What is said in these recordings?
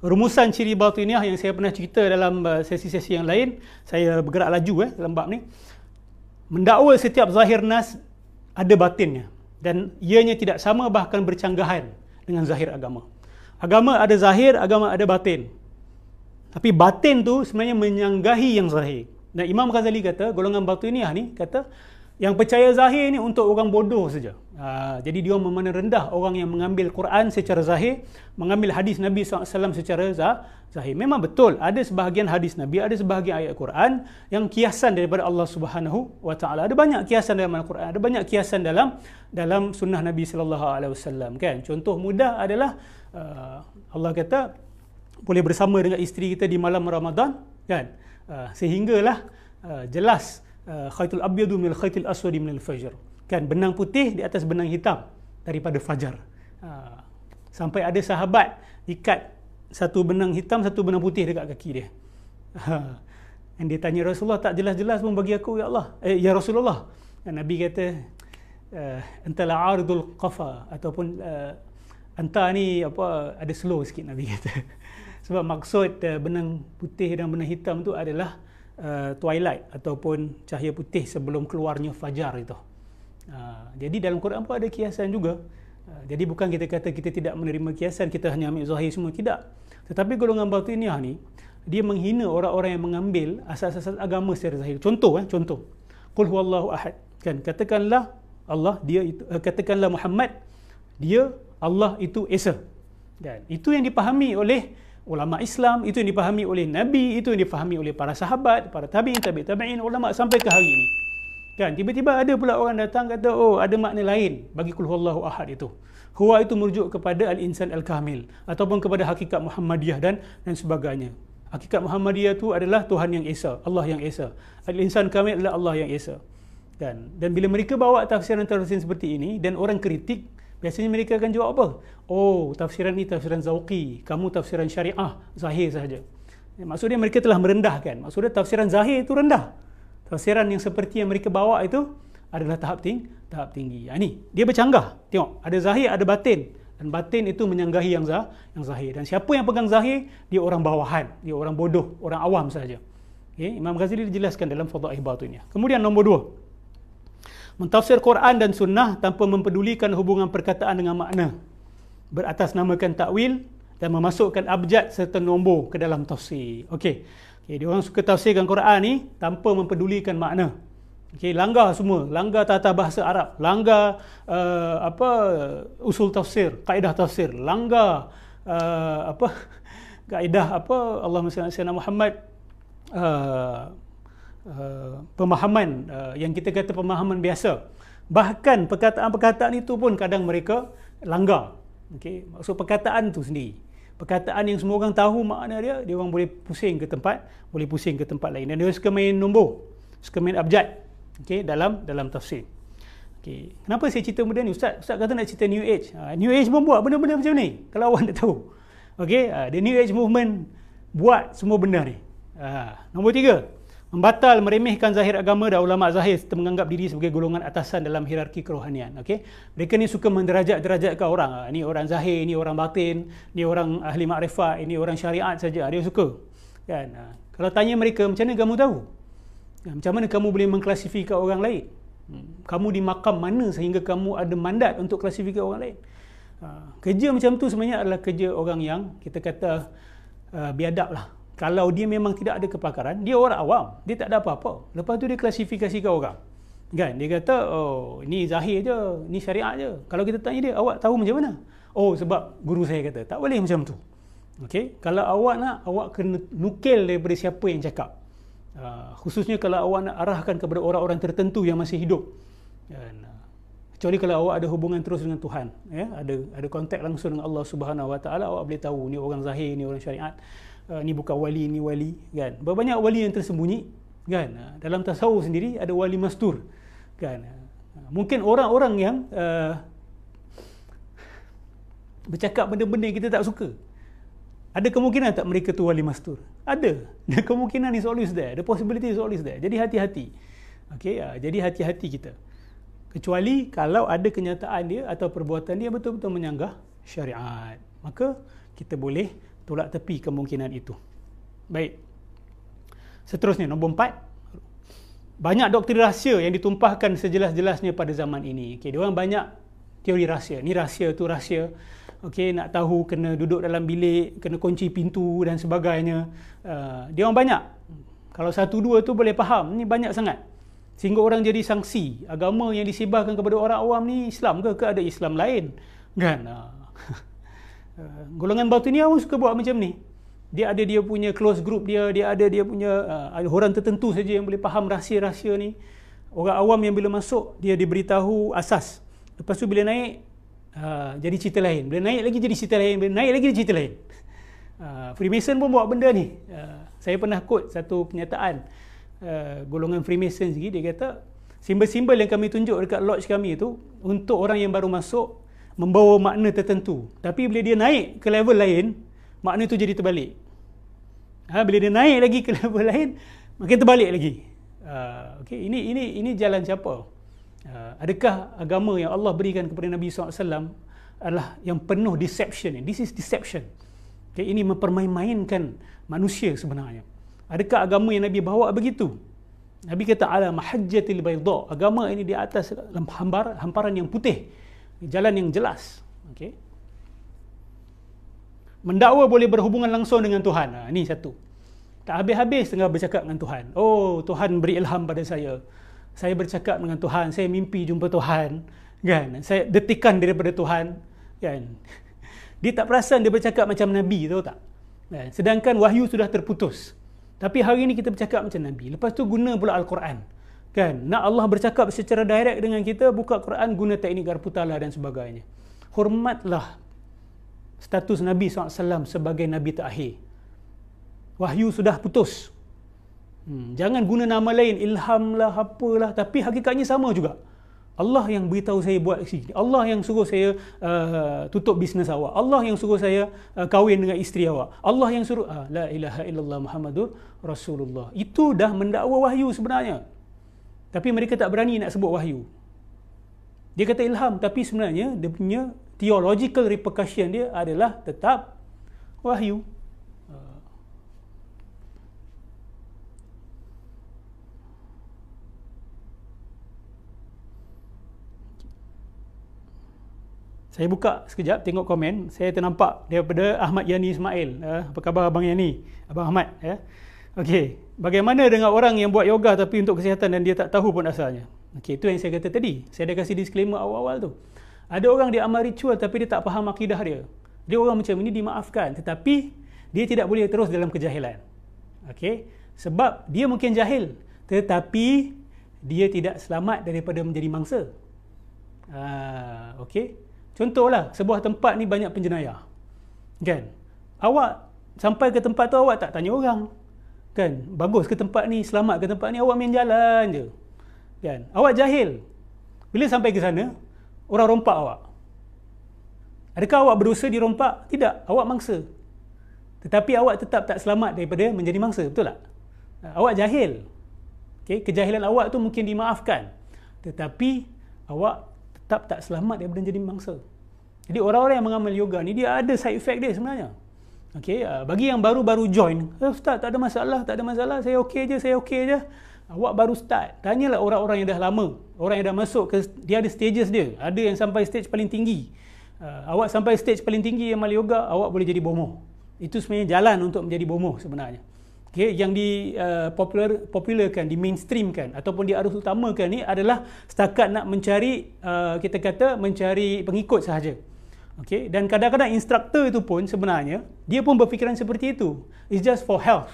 rumusan ciri batiniah yang saya pernah cerita dalam sesi-sesi yang lain, saya bergerak laju dalam bab ni. Mendakwa setiap zahir nas ada batinnya, dan ianya tidak sama bahkan bercanggahan dengan zahir agama. Agama ada zahir, agama ada batin. Tapi batin tu sebenarnya menyanggahi yang zahir. Dan Imam Ghazali kata, golongan batiniah ni kata, yang percaya zahir ni untuk orang bodoh saja. Jadi dia memandang rendah orang yang mengambil Quran secara zahir, mengambil hadis Nabi SAW secara zahir. Memang betul, ada sebahagian hadis Nabi, ada sebahagian ayat Quran yang kiasan daripada Allah Subhanahu Wa Taala. Ada banyak kiasan dalam Al-Quran, ada banyak kiasan dalam sunnah Nabi SAW. Kan? Contoh mudah adalah Allah kata boleh bersama dengan isteri kita di malam Ramadan, kan? Sehinggalah jelas khaytul abyadu minal khaytil aswadi minal fajr, kan, benang putih di atas benang hitam daripada fajar. Sampai ada sahabat ikat satu benang hitam, satu benang putih dekat kaki dia. Dan dia tanya Rasulullah, tak jelas-jelas pun bagi aku ya Allah, ya Rasulullah. Dan Nabi kata, antala aridul qafa, ataupun anta ni apa, ada slow sikit Nabi kata. Sebab maksud benang putih dan benang hitam tu adalah twilight ataupun cahaya putih sebelum keluarnya fajar itu. Jadi dalam Quran pun ada kiasan juga. Jadi bukan kita kata kita tidak menerima kiasan, kita hanya ambil zahir semua, tidak. Tetapi golongan batiniah ni, dia menghina orang-orang yang mengambil asas-asas agama secara zahir. Contoh qul huwallahu ahad, kan, katakanlah Allah dia itu, katakanlah Muhammad dia Allah itu esa. Dan itu yang dipahami oleh ulama Islam, itu yang dipahami oleh Nabi, itu yang dipahami oleh para sahabat, para tabi'in, tabi'in, ulama sampai ke hari ini. Kan, tiba-tiba ada pula orang datang kata, oh ada makna lain bagi qul huwallahu ahad itu. Huwa itu merujuk kepada al-insan al-kamil ataupun kepada hakikat Muhammadiyah dan sebagainya. Hakikat Muhammadiyah itu adalah Tuhan yang esa, Allah yang esa. Al-insan kamil adalah Allah yang esa. Kan, dan bila mereka bawa tafsiran-tafsiran seperti ini dan orang kritik, biasanya mereka akan jawab apa? Oh, tafsiran ni tafsiran zauqi, kamu tafsiran syariah, zahir sahaja. Maksudnya mereka telah merendahkan. Maksudnya tafsiran zahir itu rendah. Tafsiran yang seperti yang mereka bawa itu adalah tahap tinggi. Ni, dia bercanggah. Tengok, ada zahir, ada batin. Dan batin itu menyanggahi yang zahir. Dan siapa yang pegang zahir, dia orang bawahan, dia orang bodoh, orang awam sahaja. Okay? Imam Ghazali dijelaskan dalam Fadaih Batiniyah. Kemudian nombor 2. Mentafsir Quran dan Sunnah tanpa mempedulikan hubungan perkataan dengan makna, beratasnamakan takwil dan memasukkan abjad serta nombor ke dalam tafsir. Okey, dia orang suka tafsirkan Quran ni tanpa mempedulikan makna. Okey, langgar semua, langgar tata bahasa Arab, langgar usul tafsir, kaedah tafsir, langgar kaedah Allahumma salli ala sayyidina Muhammad, pemahaman yang kita kata pemahaman biasa. Bahkan perkataan-perkataan itu pun kadang mereka langgar. Okey, maksud perkataan tu sendiri, perkataan yang semua orang tahu makna dia, dia orang boleh pusing ke tempat lain. Dan dia suka main nombor, suka main abjad, okey, dalam tafsir. Okey, kenapa saya cerita benda ni? Ustaz kata nak cerita New Age. New Age pun buat benda-benda macam ni, kalau awak nak tahu. Okey, the New Age movement buat semua benda ni. Nombor 3, membatal meremehkan zahir agama dan ulama zahir serta menganggap diri sebagai golongan atasan dalam hierarki kerohanian. Okey, mereka ni suka menderajat-derajatkan orang. Ni orang zahir, ni orang batin, ni orang ahli makrifat, ini orang syariat saja. Dia suka. Kan? Kalau tanya mereka, macam mana kamu tahu? Macam mana kamu boleh mengklasifikasi orang lain? Kamu di makam mana sehingga kamu ada mandat untuk klasifikasi orang lain? Kerja macam tu sebenarnya adalah kerja orang yang kita kata biadab lah. Kalau dia memang tidak ada kepakaran, dia orang awam, dia tak ada apa-apa. Lepas tu dia klasifikasikan orang. Kan? Dia kata, oh, ni zahir je, ni syariat je. Kalau kita tanya dia, awak tahu macam mana? Oh, sebab guru saya kata. Tak boleh macam tu. Okey, kalau awak nak, awak kena nukil daripada siapa yang cakap. Khususnya kalau awak nak arahkan kepada orang-orang tertentu yang masih hidup. Kecuali kalau awak ada hubungan terus dengan Tuhan, ya, ada kontak langsung dengan Allah Subhanahu Wa Taala, awak boleh tahu ni orang zahir, ni orang syariat. Ni bukan wali, ni wali, kan. Banyak wali yang tersembunyi, kan. Dalam tasawuf sendiri ada wali mastur, kan. Mungkin orang-orang yang bercakap benda-benda yang kita tak suka, ada kemungkinan tak mereka tu wali mastur? Ada. The kemungkinan is always there. The possibility is always there. Jadi hati-hati. Okey, jadi hati-hati kita. Kecuali kalau ada kenyataan dia atau perbuatan dia betul-betul menyanggah syariat, maka kita boleh tolak tepi kemungkinan itu. Baik. Seterusnya, nombor 4. Banyak doktrin rahsia yang ditumpahkan sejelas-jelasnya pada zaman ini. Okey, diorang banyak teori rahsia. Ni rahsia, tu rahsia. Okey, nak tahu kena duduk dalam bilik, kena kunci pintu dan sebagainya. Diorang banyak. Kalau satu dua tu boleh faham, ni banyak sangat. Sehingga orang jadi sangsi. Agama yang disebarkan kepada orang awam ni Islam ke ada Islam lain? Kan? Golongan Batiniah pun suka buat macam ni. Dia ada dia punya close group dia ada dia punya orang tertentu saja yang boleh faham rahsia-rahsia ni. Orang awam yang bila masuk, dia diberitahu asas. Lepas tu bila naik, jadi cerita lain. Bila naik lagi jadi cerita lain. Bila naik lagi jadi cerita lain. Freemason pun buat benda ni. Saya pernah quote satu kenyataan. Golongan Freemason sendiri, dia kata, simbol-simbol yang kami tunjuk dekat lodge kami itu, untuk orang yang baru masuk, membawa makna tertentu. Tapi bila dia naik ke level lain, makna itu jadi terbalik. Bila dia naik lagi ke level lain, makin terbalik lagi. Okay, ini jalan siapa? Adakah agama yang Allah berikan kepada Nabi SAW adalah yang penuh deception? This is deception. Okay, ini mempermain-mainkan manusia sebenarnya. Adakah agama yang Nabi bawa begitu? Nabi kata ala mahajjatil bayda. Agama ini di atas hamparan yang putih, jalan yang jelas. Okay. Mendakwa boleh berhubungan langsung dengan Tuhan. Ini satu. Tak habis-habis tengah bercakap dengan Tuhan. Oh, Tuhan beri ilham pada saya. Saya bercakap dengan Tuhan. Saya mimpi jumpa Tuhan. Kan? Saya detikan daripada Tuhan. Kan? Dia tak perasan dia bercakap macam Nabi, tahu tak? Kan? Sedangkan wahyu sudah terputus. Tapi hari ini kita bercakap macam Nabi. Lepas tu guna pula Al-Quran. Kan? Nak Allah bercakap secara direct dengan kita, buka Quran, guna teknik garputala dan sebagainya. Hormatlah status Nabi SAW sebagai Nabi terakhir. Wahyu sudah putus. Jangan guna nama lain, ilham lah, apalah. Tapi hakikatnya sama juga. Allah yang beritahu saya buat sini. Allah yang suruh saya tutup bisnes awak. Allah yang suruh saya kahwin dengan isteri awak. Allah yang suruh la ilaha illallah Muhammadur Rasulullah. Itu dah mendakwa wahyu sebenarnya. Tapi mereka tak berani nak sebut wahyu. Dia kata ilham, tapi sebenarnya dia punya theological repercussion dia adalah tetap wahyu. Saya buka sekejap, tengok komen. Saya ternampak daripada Ahmad Yani Ismail. Apa khabar Abang Yani? Abang Ahmad. Okey, bagaimana dengan orang yang buat yoga tapi untuk kesihatan dan dia tak tahu pun asalnya? Okey, itu yang saya kata tadi. Saya dah kasih disclaimer awal-awal tu. Ada orang dia amal ritual tapi dia tak faham akidah dia. Dia orang macam ini dimaafkan, tetapi dia tidak boleh terus dalam kejahilan. Okey, sebab dia mungkin jahil, tetapi dia tidak selamat daripada menjadi mangsa. Okey. Contohlah, sebuah tempat ni banyak penjenayah. Kan? Awak sampai ke tempat tu awak tak tanya orang. Kan? Bagus ke tempat ni? Selamat ke tempat ni? Awak main jalan je. Kan? Awak jahil. Bila sampai ke sana, orang rompak awak. Adakah awak berdosa dirompak? Tidak. Awak mangsa. Tetapi awak tetap tak selamat daripada menjadi mangsa. Betul tak? Awak jahil. Okay? Kejahilan awak tu mungkin dimaafkan. Tetapi awak tetap tak selamat daripada menjadi mangsa. Jadi orang-orang yang mengamal yoga ni, dia ada side effect dia sebenarnya. Okay? Bagi yang baru-baru join, Ustaz tak ada masalah, saya okey je. Awak baru start, tanyalah orang-orang yang dah lama, orang yang dah masuk ke, dia ada stages dia. Ada yang sampai stage paling tinggi. Awak sampai stage paling tinggi yang amal yoga, awak boleh jadi bomoh. Itu sebenarnya jalan untuk menjadi bomoh sebenarnya. Okay, yang popularkan, di mainstreamkan ataupun di arus utamakan ni adalah setakat nak mencari kita kata mencari pengikut sahaja. Okay, dan kadang-kadang instruktor itu pun sebenarnya dia pun berfikiran seperti itu. It's just for health.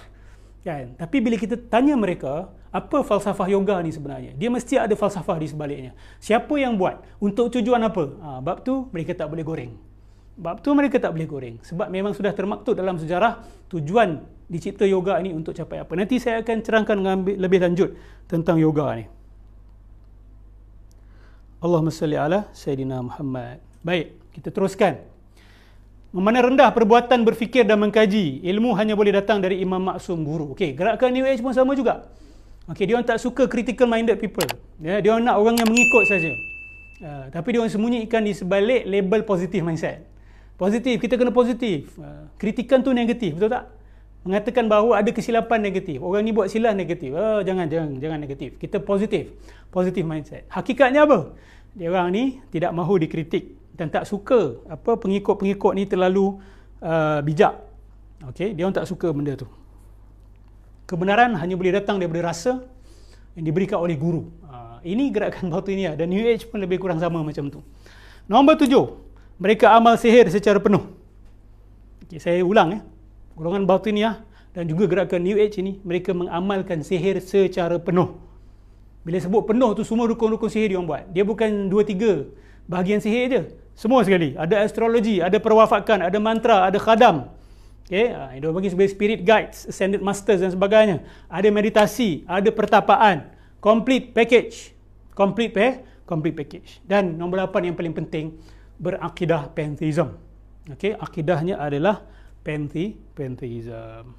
Kan? Tapi bila kita tanya mereka apa falsafah yoga ni sebenarnya, dia mesti ada falsafah di sebaliknya. Siapa yang buat? Untuk tujuan apa? Bab tu mereka tak boleh goreng. Sebab memang sudah termaktub dalam sejarah tujuan dicipta yoga ini untuk capai apa. Nanti saya akan terangkan lebih lanjut tentang yoga ni. Allahumma salli ala Sayyidina Muhammad. Baik, kita teruskan. Memandang rendah perbuatan berfikir dan mengkaji. Ilmu hanya boleh datang dari imam maksum guru. Okey, gerakan New Age pun sama juga. Okey, dia orang tak suka critical minded people. Ya, dia orang nak orang yang mengikut saja. Tapi dia orang sembunyikan di sebalik label positive mindset. Positif, kita kena positif. Kritikan tu negatif, betul tak? Mengatakan bahawa ada kesilapan negatif. Orang ni buat silap negatif. Jangan negatif. Kita positif. Positif mindset. Hakikatnya apa? Dia orang ni tidak mahu dikritik dan tak suka apa pengikut-pengikut ni terlalu bijak. Okey, dia orang tak suka benda tu. Kebenaran hanya boleh datang daripada rasa yang diberikan oleh guru. Ini gerakan Batiniah dan New Age pun lebih kurang sama macam tu. Nombor 7, mereka amal sihir secara penuh. Okay, saya ulang golongan Batiniah dan juga gerakan New Age ini, mereka mengamalkan sihir secara penuh. Bila sebut penuh tu, semua rukun-rukun sihir dia orang buat. Dia bukan 2-3 bahagian sihir je. Semua sekali. Ada astrologi, ada perwafakan, ada mantra, ada khadam. Okay, dia bagi sebagai spirit guides, ascended masters dan sebagainya. Ada meditasi, ada pertapaan. Complete package. Complete package. Dan nombor 8 yang paling penting, berakidah pantheism. Okay, akidahnya adalah pantheism.